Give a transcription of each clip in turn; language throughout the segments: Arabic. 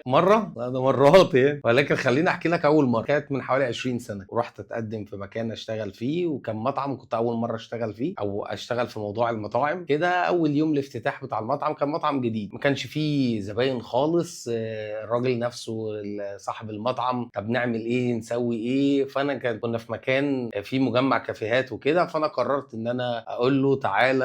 مرة؟ لا ده مرات يعني، ولكن خلّيني أحكي لك أول مرة، كانت من حوالي 20 سنة، ورُحت أتقدّم في مكان أشتغل فيه، وكان مطعم كنت أول مرة أشتغل فيه أو أشتغل في موضوع المطاعم، كده أول يوم الافتتاح بتاع المطعم، كان مطعم جديد، ما كانش فيه زباين خالص، الراجل نفسه صاحب المطعم، طب نعمل إيه، نسوي إيه، فأنا كنا في مكان فيه مجمّع كافيهات وكده، فأنا قررت إن أنا أقول له تعالَ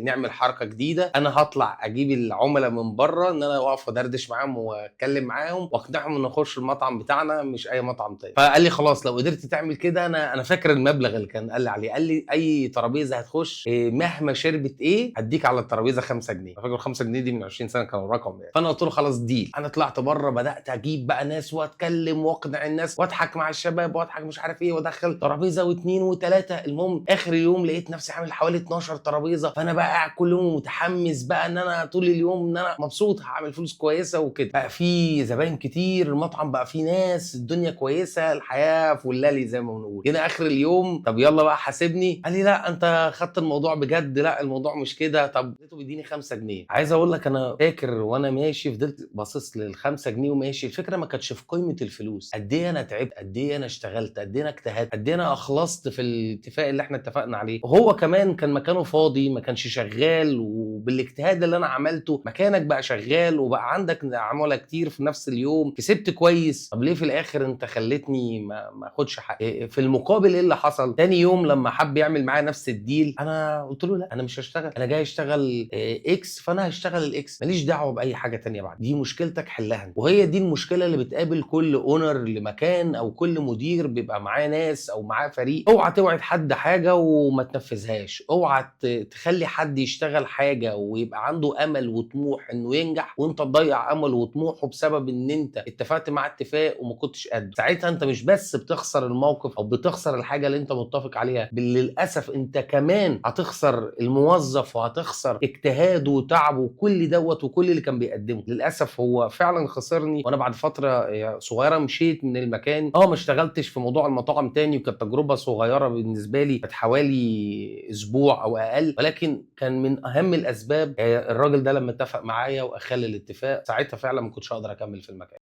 نعمل حركة جديدة، أنا هاطلع أجيب العُملا من برّه، إن أنا أقف أدردش معاهم وأتكلم معاهم واقنعهم إن نخش المطعم بتاعنا مش أي مطعم تاني. فقال لي خلاص لو قدرت تعمل كده، أنا فاكر المبلغ اللي كان قال لي عليه، قال لي أي ترابيزة هتخش مهما شربت إيه هادّيك على الترابيزة 5 جنيه. أنا فاكر 5 جنيه دي من 20 سنة كانوا رقم يعني. فأنا قُلت له خلاص deal. أنا طلعت برّه بدأت أجيب بقى ناس وأتكلم واقنع الناس واضحك مع الشباب واضحك مش عارف إيه، وأدخّل ترابيزة و2 و3. المهم آخر اليوم لقيت نفسي عامل حوالي 12 ترابيزة، فأنا بقى قاعد كل يوم متحمس بقى إن أنا طول اليوم إن أنا مبسوط هاعمل فلوس كويسة وكده. بقى في زباين كتير، المطعم بقى فيه ناس، الدنيا كويسة، الحياة فُلّالي زي ما بنقول. جينا آخر اليوم طب يالّا بقى حاسبني، قال لي: "لأ أنت خدت الموضوع بجد، لأ الموضوع مش كده." طب لقيته بيدّيني 5 جنيه. عايز أقول لك أنا فاكر وأنا ماشي فضلت باصص لل5 جنيه وماشي، الفكرة ما كانتش في قيمة الفلوس، قد إيه أنا تعبت، قد إيه أنا اشتغلت، قد إيه أنا اجتهدت، قد إيه أنا أخلصت في الاتفاق اللي إحنا اتفقنا عليه، وهو كمان كان مكانه فاضي، ما كانش شغال، وبالاجتهاد اللي أنا عملته مكانك بقى شغال وبقى عندك عملا كتير في نفس اليوم، كسبت كويس، طب ليه في الآخر أنت خلّيتني ما آخدش حقي؟ في المقابل إيه اللي حصل؟ تاني يوم لمّا حَب يعمل معايا نفس الdeal أنا قُلت له: "لأ أنا مش هاشتغل، أنا جاي أشتغل X فأنا هاشتغل الX، ما ليش دعوة بأي حاجة تانية بعد، دي مشكلتك حلّها أنت." وهي دي المشكلة اللي بتقابل كل owner لمكان أو كل مدير بيبقى معاه ناس أو معاه فريق، اوعى توعد حد حاجة وما تنفذهاش، اوعى تخلّي حد يشتغل حاجة ويبقى عنده أمل وطموح إنه ينجح وأنت تضيّع أمله وطموحه بسبب إن أنت اتفقت معاه اتفاق وما كنتش قدّه. ساعتها أنت مش بس بتخسر الموقف أو بتخسر الحاجة اللي أنت متفق عليها، بل للأسف أنت كمان هتخسر الموظف وهتخسر اجتهاده وتعبه وكل دوّة وكل اللي كان بيقدّمه. للأسف هو فعلًا خسرني، وأنا بعد فترة صغيرة مشيت من المكان، ما اشتغلتش في موضوع المطاعم تاني وكانت تجربة صغيرة بالنسبة لي، كانت حوالي أسبوع أو أقل، ولكن كان من أهم الأسباب الراجل ده لمّا اتفق معايا وأخَل الاتفاق، ساعتها فعلًا ما كنتش هاقدر أكمّل في المكان.